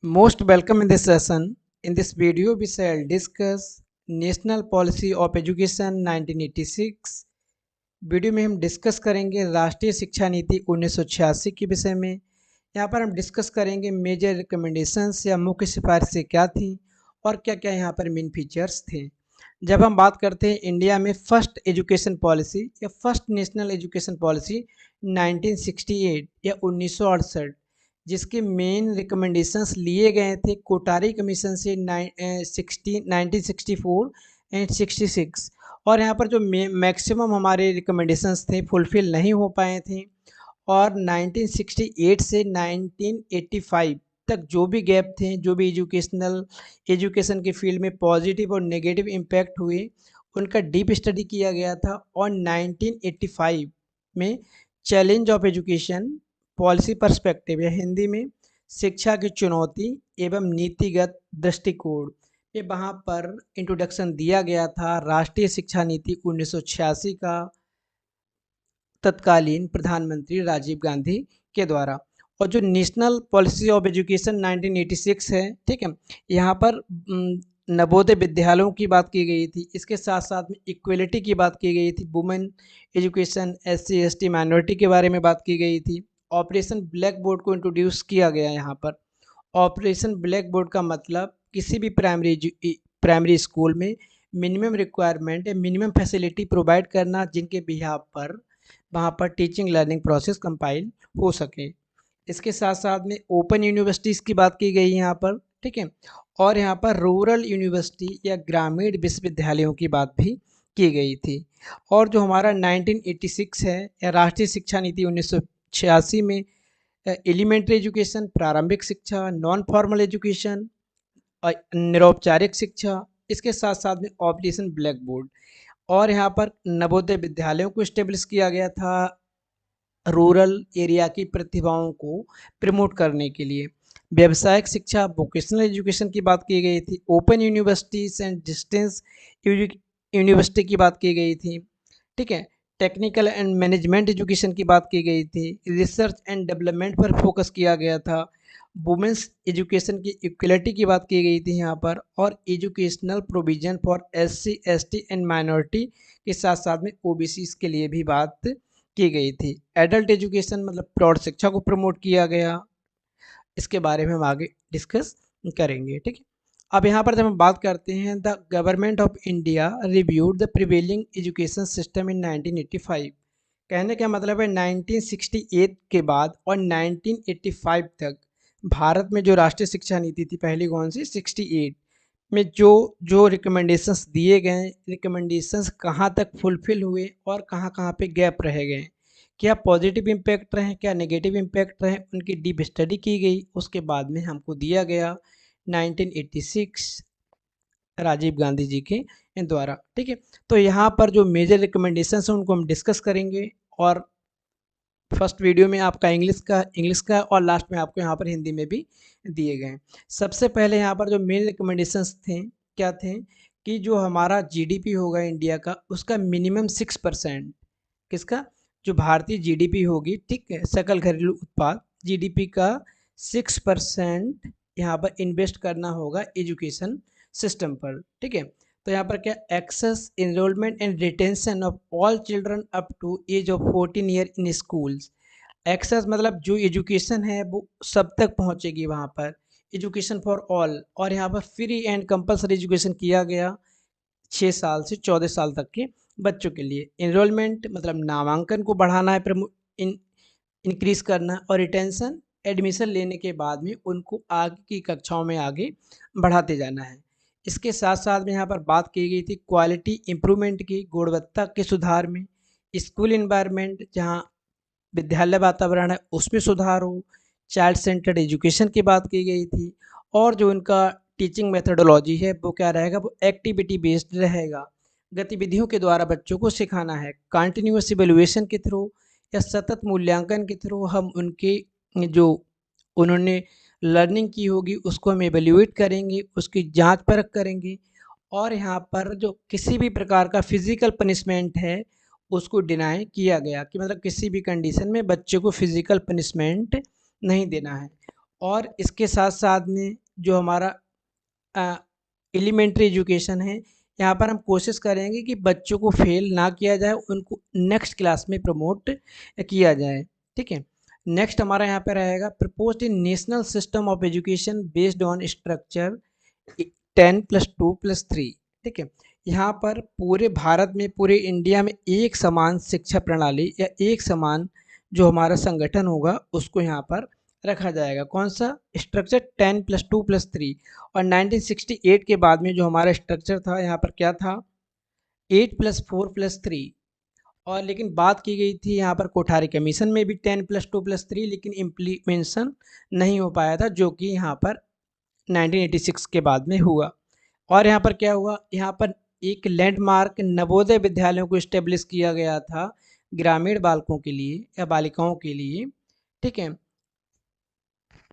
Most welcome in this session. In this video, we shall discuss National Policy of Education 1986। Video में हम discuss करेंगे राष्ट्रीय शिक्षा नीति 1986 के विषय में। यहाँ पर हम डिस्कस करेंगे मेजर रिकमेंडेशंस या मुख्य सिफारिशें क्या थी और क्या क्या यहाँ पर मेन फीचर्स थे। जब हम बात करते हैं इंडिया में फर्स्ट एजुकेशन पॉलिसी या फर्स्ट नेशनल एजुकेशन पॉलिसी 1968 या 1968, जिसके मेन रिकमेंडेशंस लिए गए थे कोटारी कमीशन से 1964 एंड 66। और यहाँ पर जो मैक्सिमम हमारे रिकमेंडेशंस थे फुलफ़िल नहीं हो पाए थे। और 1968 से 1985 तक जो भी गैप थे, जो भी एजुकेशन के फील्ड में पॉजिटिव और नेगेटिव इम्पैक्ट हुए, उनका डीप स्टडी किया गया था। और 1985 में challenge of education policy perspective या हिंदी में शिक्षा की चुनौती एवं नीतिगत दृष्टिकोण, ये वहाँ पर इंट्रोडक्शन दिया गया था राष्ट्रीय शिक्षा नीति 1986 का तत्कालीन प्रधानमंत्री राजीव गांधी के द्वारा। और जो नेशनल पॉलिसी ऑफ एजुकेशन 1986 है, ठीक है, यहाँ पर नवोदय विद्यालयों की बात की गई थी। इसके साथ साथ में इक्वलिटी की बात की गई थी, women education, SC ST minority के बारे में बात की गई थी। ऑपरेशन ब्लैक बोर्ड को इंट्रोड्यूस किया गया यहाँ पर। ऑपरेशन ब्लैक बोर्ड का मतलब किसी भी प्राइमरी स्कूल में मिनिमम रिक्वायरमेंट या मिनिमम फैसिलिटी प्रोवाइड करना, जिनके बिहाफ पर वहाँ पर टीचिंग लर्निंग प्रोसेस कंपाइल हो सके। इसके साथ साथ में ओपन यूनिवर्सिटीज़ की बात की गई यहाँ पर, ठीक है। और यहाँ पर रूरल यूनिवर्सिटी या ग्रामीण विश्वविद्यालयों की बात भी की गई थी। और जो हमारा 1986 है या राष्ट्रीय शिक्षा नीति 1986 में एलिमेंट्री एजुकेशन, प्रारंभिक शिक्षा, नॉन फॉर्मल एजुकेशन, निरौपचारिक शिक्षा, इसके साथ साथ में ऑपरेशन ब्लैक बोर्ड। और यहाँ पर नवोदय विद्यालयों को इस्टेब्लिश किया गया था रूरल एरिया की प्रतिभाओं को प्रमोट करने के लिए। व्यावसायिक शिक्षा, वोकेशनल एजुकेशन की बात की गई थी। Open universities and distance university की बात की गई थी, ठीक है। टेक्निकल एंड मैनेजमेंट एजुकेशन की बात की गई थी। रिसर्च एंड डेवलपमेंट पर फोकस किया गया था। वुमेंस एजुकेशन की इक्वलिटी की बात की गई थी यहाँ पर। और educational provision for SC ST and minority के साथ साथ में OBCs के लिए भी बात की गई थी। एडल्ट एजुकेशन मतलब प्रौढ़ शिक्षा को प्रमोट किया गया। इसके बारे में हम आगे डिस्कस करेंगे, ठीक है। अब यहाँ पर जब हम बात करते हैं, the government of India reviewed the prevailing education system in 1985। कहने का मतलब है 1968 के बाद और 1985 तक भारत में जो राष्ट्रीय शिक्षा नीति थी, पहली कौन सी, 68 में जो जो रिकमेंडेशंस दिए गए, रिकमेंडेशंस कहाँ तक फुलफ़िल हुए और कहाँ कहाँ पे गैप रह गए, क्या पॉजिटिव इम्पैक्ट रहे, क्या नेगेटिव इम्पैक्ट रहे, उनकी डीप स्टडी की गई। उसके बाद में हमको दिया गया 1986 राजीव गांधी जी के द्वारा, ठीक है। तो यहाँ पर जो मेजर रिकमेंडेशंस हैं उनको हम डिस्कस करेंगे। और फर्स्ट वीडियो में आपका इंग्लिश का और लास्ट में आपको यहाँ पर हिंदी में भी दिए गए हैं। सबसे पहले यहाँ पर जो मेन रिकमेंडेशंस थे, क्या थे कि जो हमारा GDP होगा इंडिया का, उसका मिनिमम 6%, किसका, जो भारतीय GDP होगी, ठीक है, सकल घरेलू उत्पाद, GDP का 6% यहाँ पर इन्वेस्ट करना होगा एजुकेशन सिस्टम पर, ठीक है। तो यहाँ पर क्या, access, enrolment and retention of all children up to age of 14 year in schools. Access मतलब जो एजुकेशन है वो सब तक पहुँचेगी वहाँ पर, एजुकेशन फॉर ऑल। और यहाँ पर फ्री एंड कंपलसरी एजुकेशन किया गया 6 साल से 14 साल तक के बच्चों के लिए। इनरोलमेंट मतलब नामांकन को बढ़ाना है, इंक्रीज़ करना। और रिटेंशन एडमिशन लेने के बाद में उनको आगे की कक्षाओं में आगे बढ़ाते जाना है। इसके साथ साथ में यहाँ पर बात की गई थी क्वालिटी इम्प्रूवमेंट की, गुणवत्ता के सुधार में। स्कूल इन्वायरमेंट, जहाँ विद्यालय वातावरण है उसमें सुधार हो। चाइल्ड सेंटर्ड एजुकेशन की बात की गई थी। और जो उनका टीचिंग मेथडोलॉजी है वो क्या रहेगा, वो एक्टिविटी बेस्ड रहेगा, गतिविधियों के द्वारा बच्चों को सिखाना है। कंटिन्यूअस इवैल्यूएशन के थ्रू या सतत मूल्यांकन के थ्रू हम उनके जो उन्होंने लर्निंग की होगी उसको हम एवेल्यूएट करेंगे, उसकी जांच परख करेंगे। और यहाँ पर जो किसी भी प्रकार का फिज़िकल पनिशमेंट है उसको डिनाई किया गया, कि मतलब किसी भी कंडीशन में बच्चे को फिज़िकल पनिशमेंट नहीं देना है। और इसके साथ साथ में जो हमारा एलिमेंट्री एजुकेशन है, यहाँ पर हम कोशिश करेंगे कि बच्चों को फेल ना किया जाए, उनको नेक्स्ट क्लास में प्रमोट किया जाए। ठीक है, नेक्स्ट हमारा यहाँ पे रहेगा proposed in national system of education based on structure 10+2+3। ठीक है, यहाँ पर पूरे भारत में, पूरे इंडिया में एक समान शिक्षा प्रणाली या एक समान जो हमारा संगठन होगा उसको यहाँ पर रखा जाएगा। कौन सा स्ट्रक्चर? 10+2+3। और 1968 के बाद में जो हमारा स्ट्रक्चर था यहाँ पर क्या था? 8+4+3। और लेकिन बात की गई थी यहाँ पर कोठारी कमीशन में भी 10+2+3, लेकिन इम्प्लीमेंशन नहीं हो पाया था, जो कि यहाँ पर 1986 के बाद में हुआ। और यहाँ पर क्या हुआ? यहाँ पर एक लैंडमार्क नवोदय विद्यालयों को इस्टेब्लिश किया गया था ग्रामीण बालकों के लिए या बालिकाओं के लिए। ठीक है,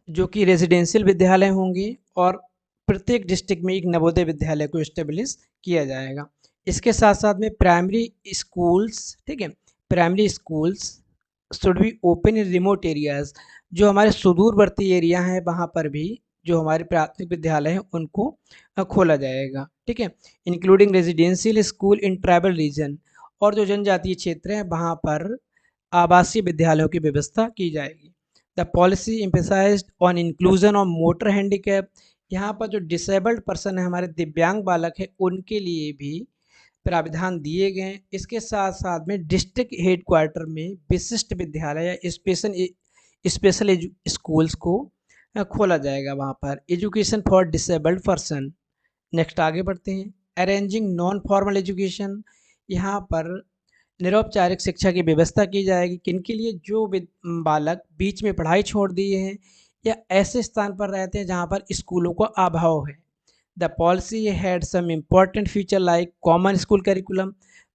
जो कि रेजिडेंशियल विद्यालय होंगे और प्रत्येक डिस्ट्रिक्ट में एक नवोदय विद्यालय को इस्टेब्लिश किया जाएगा। इसके साथ साथ में प्राइमरी स्कूल्स, ठीक है, primary schools should be open in remote areas. जो हमारे सुदूरवर्ती एरिया हैं वहाँ पर भी जो हमारे प्राथमिक विद्यालय हैं उनको खोला जाएगा। ठीक है, including residential school in tribal region. और जो जनजातीय क्षेत्र हैं वहाँ पर आवासीय विद्यालयों की व्यवस्था की जाएगी। The policy emphasised on inclusion of motor handicap. यहाँ पर जो डिसेबल्ड पर्सन है, हमारे दिव्यांग बालक है, उनके लिए भी प्राविधान दिए गए हैं। इसके साथ साथ में डिस्ट्रिक्ट हेडक्वार्टर में विशिष्ट विद्यालय या स्पेशल स्कूल्स को खोला जाएगा वहाँ पर। Education for disabled person. Next आगे बढ़ते हैं। Arranging non formal education. यहाँ पर निरौपचारिक शिक्षा की व्यवस्था की जाएगी। किनके लिए? जो बालक बीच में पढ़ाई छोड़ दिए हैं या ऐसे स्थान पर रहते हैं जहाँ पर स्कूलों का अभाव है। The policy had some important feature like common school curriculum.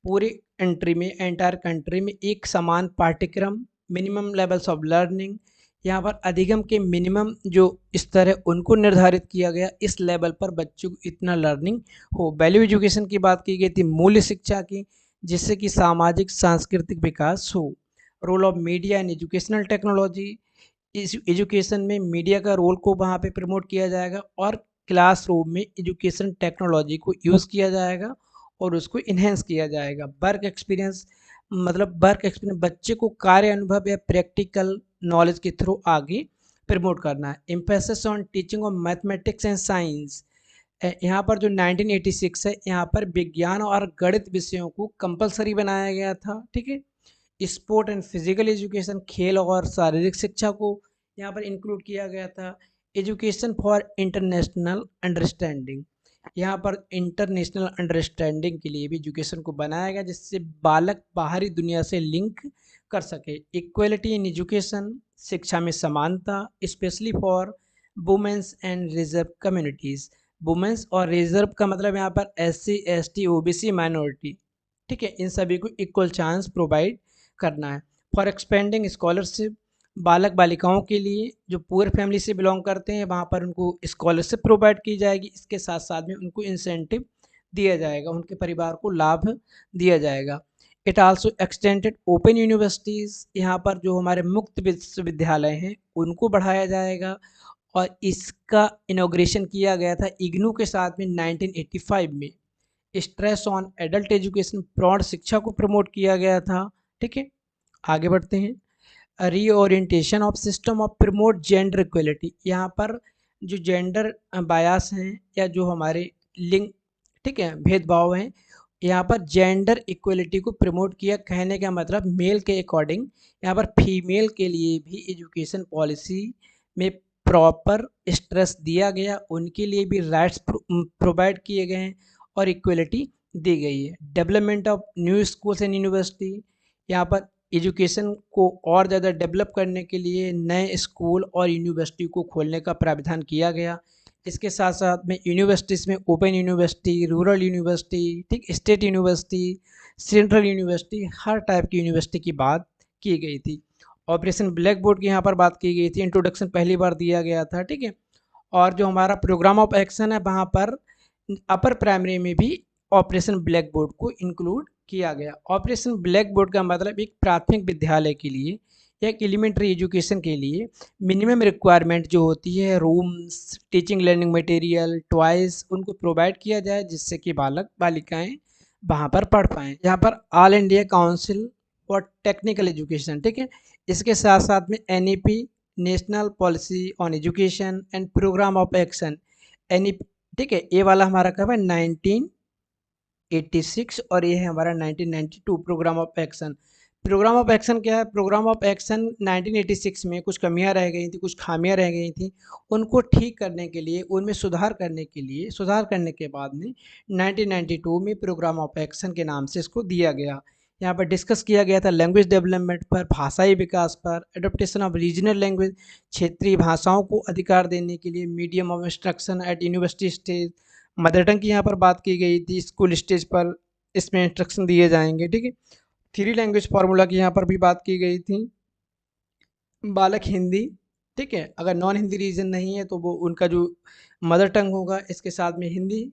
पूरी एंटायर कंट्री में एक समान पाठ्यक्रम, मिनिमम लेवल्स ऑफ लर्निंग। यहाँ पर अधिगम के मिनिमम जो स्तर है उनको निर्धारित किया गया, इस लेवल पर बच्चों को इतना लर्निंग हो। वैल्यू एजुकेशन की बात की गई थी, मूल्य शिक्षा की, जिससे कि सामाजिक सांस्कृतिक विकास हो। Role of media and educational technology. इस एजुकेशन में मीडिया का रोल को वहाँ पे प्रमोट किया जाएगा और क्लासरूम में एजुकेशन टेक्नोलॉजी को यूज़ किया जाएगा और उसको इन्हेंस किया जाएगा। वर्क एक्सपीरियंस, मतलब वर्क एक्सपीरियंस बच्चे को कार्य अनुभव या प्रैक्टिकल नॉलेज के थ्रू आगे प्रमोट करना है। Emphasis on teaching of mathematics and science. यहाँ पर जो 1986 है, यहाँ पर विज्ञान और गणित विषयों को कंपलसरी बनाया गया था। ठीक है, स्पोर्ट एंड फिजिकल एजुकेशन, खेल और शारीरिक शिक्षा को यहाँ पर इंक्लूड किया गया था। Education for international understanding. यहाँ पर इंटरनेशनल अंडरस्टैंडिंग के लिए भी एजुकेशन को बनाया गया, जिससे बालक बाहरी दुनिया से लिंक कर सके। इक्वलिटी इन एजुकेशन, शिक्षा में समानता, specially for womens and reserve communities. Womens और रिजर्व का मतलब यहाँ पर SC ST OBC माइनॉरिटी। ठीक है, इन सभी को इक्वल चांस प्रोवाइड करना है। फॉर एक्सपेंडिंग स्कॉलरशिप, बालक बालिकाओं के लिए जो पुअर फैमिली से बिलोंग करते हैं वहाँ पर उनको स्कॉलरशिप प्रोवाइड की जाएगी। इसके साथ साथ में उनको इंसेंटिव दिया जाएगा, उनके परिवार को लाभ दिया जाएगा। It also extended open universities. यहाँ पर जो हमारे मुक्त विश्वविद्यालय हैं उनको बढ़ाया जाएगा और इसका इनॉग्रेशन किया गया था इग्नू के साथ में 1985 में। स्ट्रेस ऑन एडल्ट एजुकेशन, प्रौढ़ शिक्षा को प्रमोट किया गया था। ठीक है, आगे बढ़ते हैं। Reorientation of system of promote gender equality. यहाँ पर जो जेंडर बायास हैं या जो हमारे लिंग, ठीक है, भेदभाव हैं, यहाँ पर जेंडर इक्वलिटी को प्रमोट किया। कहने का मतलब मेल के अकॉर्डिंग यहाँ पर फीमेल के लिए भी एजुकेशन पॉलिसी में प्रॉपर स्ट्रेस दिया गया, उनके लिए भी राइट्स प्रोवाइड किए गए हैं और इक्वलिटी दी गई है। Development of new schools and university. यहाँ पर एजुकेशन को और ज़्यादा डेवलप करने के लिए नए स्कूल और यूनिवर्सिटी को खोलने का प्रावधान किया गया। इसके साथ साथ में यूनिवर्सिटीज़ में ओपन यूनिवर्सिटी, रूरल यूनिवर्सिटी, ठीक, स्टेट यूनिवर्सिटी, सेंट्रल यूनिवर्सिटी, हर टाइप की यूनिवर्सिटी की बात की गई थी। ऑपरेशन ब्लैक बोर्ड की यहाँ पर बात की गई थी, इंट्रोडक्शन पहली बार दिया गया था। ठीक है, और जो हमारा प्रोग्राम ऑफ एक्शन है वहाँ पर अपर प्राइमरी में भी ऑपरेशन ब्लैक बोर्ड को इंक्लूड किया गया। ऑपरेशन ब्लैक बोर्ड का मतलब एक प्राथमिक विद्यालय के लिए एक एलिमेंट्री एजुकेशन के लिए मिनिमम रिक्वायरमेंट जो होती है, rooms, teaching learning material, toys उनको प्रोवाइड किया जाए, जिससे कि बालक बालिकाएं वहाँ पर पढ़ पाएँ। यहाँ पर all India council for technical education, ठीक है। इसके साथ साथ में NEP, national policy on education and programme of action, NEP, ठीक है। ये वाला हमारा कब है 1986 और ये है हमारा 1992 programme of action. Programme of action क्या है? प्रोग्राम ऑफ एक्शन 1986 में कुछ कमियां रह गई थी, कुछ खामियां रह गई थी, उनको ठीक करने के लिए, उनमें सुधार करने के लिए, सुधार करने के बाद में 1992 में प्रोग्राम ऑफ एक्शन के नाम से इसको दिया गया। यहाँ पर डिस्कस किया गया था लैंग्वेज डेवलपमेंट पर, भाषाई विकास पर, एडोप्टेशन ऑफ रीजनल लैंग्वेज, क्षेत्रीय भाषाओं को अधिकार देने के लिए, medium of instruction at university stage, mother tongue की यहाँ पर बात की गई थी, स्कूल स्टेज पर इसमें इंस्ट्रक्शन दिए जाएंगे, ठीक है। थ्री लैंग्वेज फार्मूला की यहाँ पर भी बात की गई थी। बालक हिंदी, ठीक है, अगर नॉन हिंदी रीजन नहीं है तो वो उनका जो मदर टंग होगा, इसके साथ में हिंदी,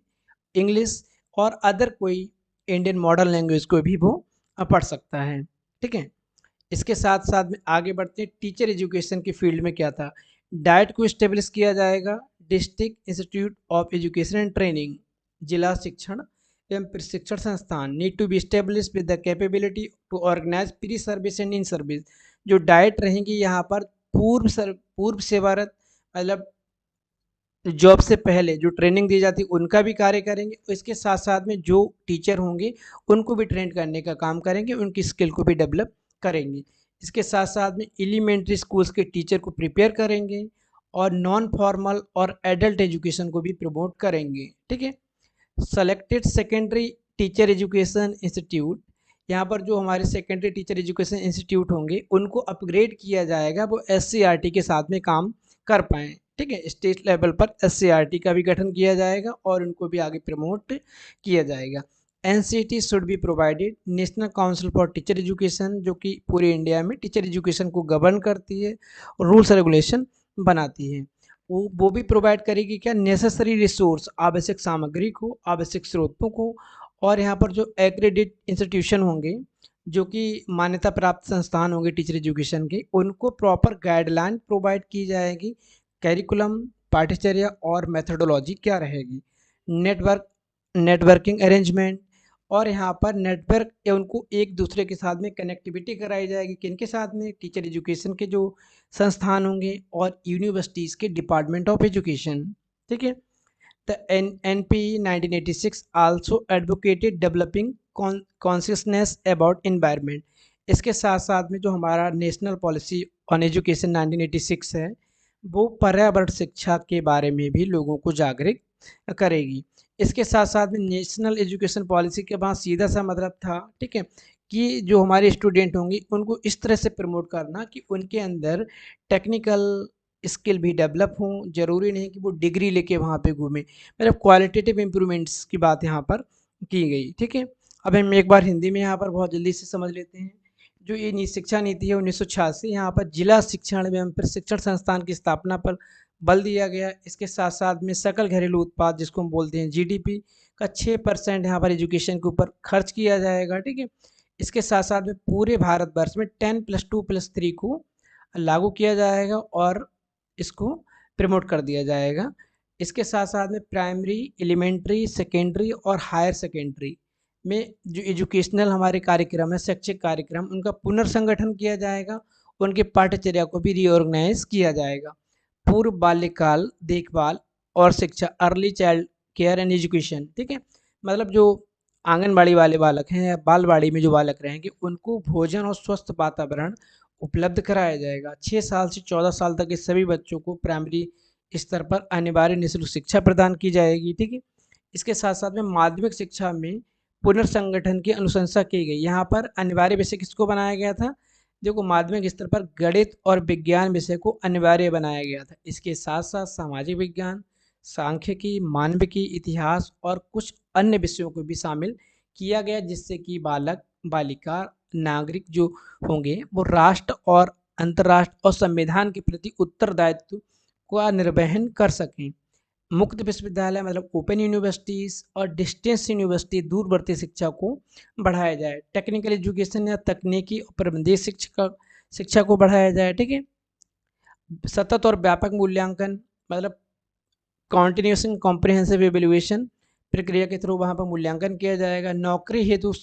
इंग्लिश और अदर कोई इंडियन मॉडर्न लैंग्वेज को भी वो पढ़ सकता है, ठीक है। इसके साथ साथ में आगे बढ़ते हैं, टीचर एजुकेशन की फील्ड में क्या था? डाइट को इस्टेब्लिश किया जाएगा, district institute of education and training, जिला शिक्षण एवं प्रशिक्षण संस्थान need to be establish with the capability to organise pre service and in service. जो डाइट रहेंगी यहाँ पर पूर्व सेवारत, मतलब जॉब से पहले जो ट्रेनिंग दी जाती है उनका भी कार्य करेंगे। इसके साथ साथ में जो टीचर होंगे उनको भी ट्रेन करने का काम करेंगे, उनकी स्किल को भी डेवलप करेंगे। इसके साथ साथ में एलिमेंट्री स्कूल्स के टीचर को प्रिपेयर करेंगे और नॉन फॉर्मल और एडल्ट एजुकेशन को भी प्रमोट करेंगे, ठीक है। Selected secondary teacher education institute, यहाँ पर जो हमारे सेकेंडरी टीचर एजुकेशन इंस्टीट्यूट होंगे उनको अपग्रेड किया जाएगा, वो SCRT के साथ में काम कर पाएँ, ठीक है। स्टेट लेवल पर SCRT का भी गठन किया जाएगा और उनको भी आगे प्रमोट किया जाएगा। NCT should be provided, national council for teacher education, जो कि पूरे इंडिया में टीचर एजुकेशन को गवर्न करती है, रूल्स रेगुलेशन बनाती है। वो भी प्रोवाइड करेगी क्या? नेसेसरी रिसोर्स, आवश्यक सामग्री को, आवश्यक स्रोतों को, और यहाँ पर जो एक्रेडिट इंस्टीट्यूशन होंगे, जो कि मान्यता प्राप्त संस्थान होंगे टीचर एजुकेशन के, उनको प्रॉपर गाइडलाइन प्रोवाइड की जाएगी, कैरिकुलम, पाठ्यचर्या और मेथोडोलॉजी क्या रहेगी, नेटवर्किंग अरेंजमेंट, और यहाँ पर नेटवर्क या उनको एक दूसरे के साथ में कनेक्टिविटी कराई जाएगी, किनके साथ में? टीचर एजुकेशन के जो संस्थान होंगे और यूनिवर्सिटीज़ के डिपार्टमेंट ऑफ एजुकेशन, ठीक है। The NP 1986 also advocated developing consciousness about environment. इसके साथ साथ में जो हमारा नेशनल पॉलिसी ऑन एजुकेशन 1986 है, वो पर्यावरण शिक्षा के बारे में भी लोगों को जागरूक करेगी। इसके साथ साथ में नेशनल एजुकेशन पॉलिसी के बाद सीधा सा मतलब था, ठीक है, कि जो हमारे स्टूडेंट होंगे उनको इस तरह से प्रमोट करना कि उनके अंदर टेक्निकल स्किल भी डेवलप हों, ज़रूरी नहीं कि वो डिग्री लेके वहाँ पे घूमें, मतलब क्वालिटेटिव इम्प्रूवमेंट्स की बात यहाँ पर की गई, ठीक है। अब हम एक बार हिंदी में यहाँ पर बहुत जल्दी से समझ लेते हैं। जो ये शिक्षा नीति है 1986, यहाँ पर जिला शिक्षण एवं प्रशिक्षण संस्थान की स्थापना पर बल दिया गया। इसके साथ साथ में सकल घरेलू उत्पाद, जिसको हम बोलते हैं GDP का 6% यहाँ पर एजुकेशन के ऊपर खर्च किया जाएगा, ठीक है। इसके साथ साथ में पूरे भारतवर्ष में 10+2+3 को लागू किया जाएगा और इसको प्रमोट कर दिया जाएगा। इसके साथ साथ में प्राइमरी, एलिमेंट्री, सेकेंडरी और हायर सेकेंडरी में जो एजुकेशनल हमारे कार्यक्रम है, शैक्षिक कार्यक्रम, उनका पुनर्संगठन किया जाएगा, उनके पाठ्यचर्या को भी रीऑर्गेनाइज किया जाएगा। पूर्व बाल्यकाल देखभाल और शिक्षा, early child care and education, ठीक है, मतलब जो आंगनबाड़ी वाले बालक हैं या बालवाड़ी में जो बालक रहेंगे उनको भोजन और स्वस्थ वातावरण उपलब्ध कराया जाएगा। 6 साल से 14 साल तक के सभी बच्चों को प्राइमरी स्तर पर अनिवार्य निःशुल्क शिक्षा प्रदान की जाएगी, ठीक है। इसके साथ साथ में माध्यमिक शिक्षा में पुनर्संगठन की अनुशंसा की गई। यहाँ पर अनिवार्य विषय किसको बनाया गया था? देखो, माध्यमिक स्तर पर गणित और विज्ञान विषय को अनिवार्य बनाया गया था। इसके साथ साथ सामाजिक विज्ञान, सांख्यिकी, मानविकी, इतिहास और कुछ अन्य विषयों को भी शामिल किया गया, जिससे कि बालक बालिका नागरिक जो होंगे वो राष्ट्र और अंतर्राष्ट्र और संविधान के प्रति उत्तरदायित्व का निर्वहन कर सकें। मुक्त विश्वविद्यालय मतलब ओपन यूनिवर्सिटीज़ और डिस्टेंस यूनिवर्सिटी, दूरवर्ती शिक्षा को बढ़ाया जाए। टेक्निकल एजुकेशन या तकनीकी और प्रबंधीय शिक्षा को बढ़ाया जाए, ठीक है। सतत और व्यापक मूल्यांकन, मतलब कॉन्टिन्यूस एंड कॉम्प्रिहेंसिव इवेल्युएशन प्रक्रिया के थ्रू वहाँ पर मूल्यांकन किया जाएगा। नौकरी हेतु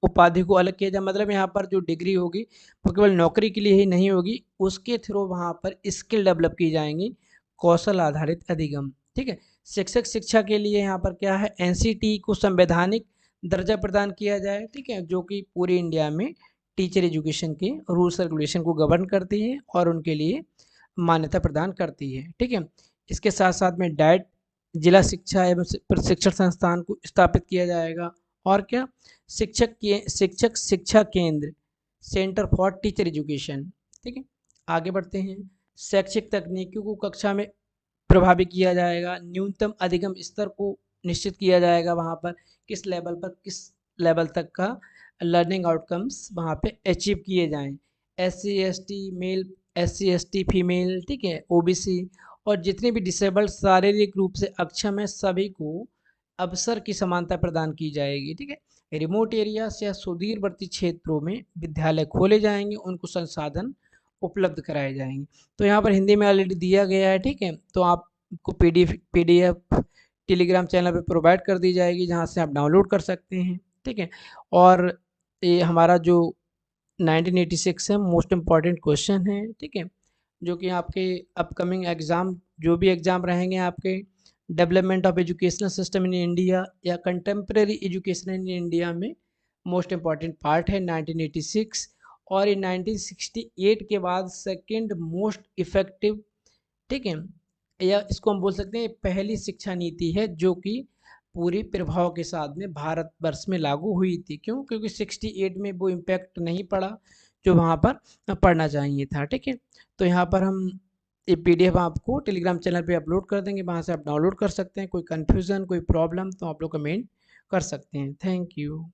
उपाधि को अलग किया जाए, मतलब यहाँ पर जो डिग्री होगी वो केवल नौकरी के लिए ही नहीं होगी, उसके थ्रू वहाँ पर स्किल डेवलप की जाएंगी, कौशल आधारित अधिगम, ठीक है। शिक्षक शिक्षा के लिए यहाँ पर क्या है, एनसीटी को संवैधानिक दर्जा प्रदान किया जाए, ठीक है, जो कि पूरे इंडिया में टीचर एजुकेशन के रूल्स रेगुलेशन को गवर्न करती है और उनके लिए मान्यता प्रदान करती है, ठीक है। इसके साथ साथ में डाइट जिला शिक्षा एवं प्रशिक्षण संस्थान को स्थापित किया जाएगा। और क्या, शिक्षक शिक्षा केंद्र, सेंटर फॉर टीचर एजुकेशन, ठीक है। आगे बढ़ते हैं। शैक्षिक तकनीकों को कक्षा में प्रभावी किया जाएगा। न्यूनतम अधिगम स्तर को निश्चित किया जाएगा, वहाँ पर किस लेवल तक का लर्निंग आउटकम्स वहाँ पे अचीव किए जाएं। SC ST male, SC ST female, ठीक है, OBC और जितने भी डिसेबल्ड शारीरिक रूप से अक्षम है सभी को अवसर की समानता प्रदान की जाएगी, ठीक है। रिमोट एरियाज या सुदूरवर्ती क्षेत्रों में विद्यालय खोले जाएंगे, उनको संसाधन उपलब्ध कराए जाएंगे। तो यहाँ पर हिंदी में ऑलरेडी दिया गया है, ठीक है, तो आपको PDF टेलीग्राम चैनल पे प्रोवाइड कर दी जाएगी, जहाँ से आप डाउनलोड कर सकते हैं, ठीक है। और ये हमारा जो 1986 है मोस्ट इम्पॉर्टेंट क्वेश्चन है, ठीक है, जो कि आपके अपकमिंग एग्ज़ाम, जो भी एग्ज़ाम रहेंगे आपके, development of educational system in India या कंटेम्प्रेरी एजुकेशन इन इंडिया में मोस्ट इम्पॉर्टेंट पार्ट है 1986। और ये 1968 के बाद सेकंड मोस्ट इफ़ेक्टिव, ठीक है, या इसको हम बोल सकते हैं पहली शिक्षा नीति है जो कि पूरी प्रभाव के साथ में भारतवर्ष में लागू हुई थी। क्यों? क्योंकि 68 में वो इम्पैक्ट नहीं पड़ा जो वहाँ पर पढ़ना चाहिए था, ठीक है। तो यहाँ पर हम ये PDF आपको टेलीग्राम चैनल पे अपलोड कर देंगे, वहाँ से आप डाउनलोड कर सकते हैं। कोई कन्फ्यूज़न, कोई प्रॉब्लम तो आप लोग कमेंट कर सकते हैं। Thank you.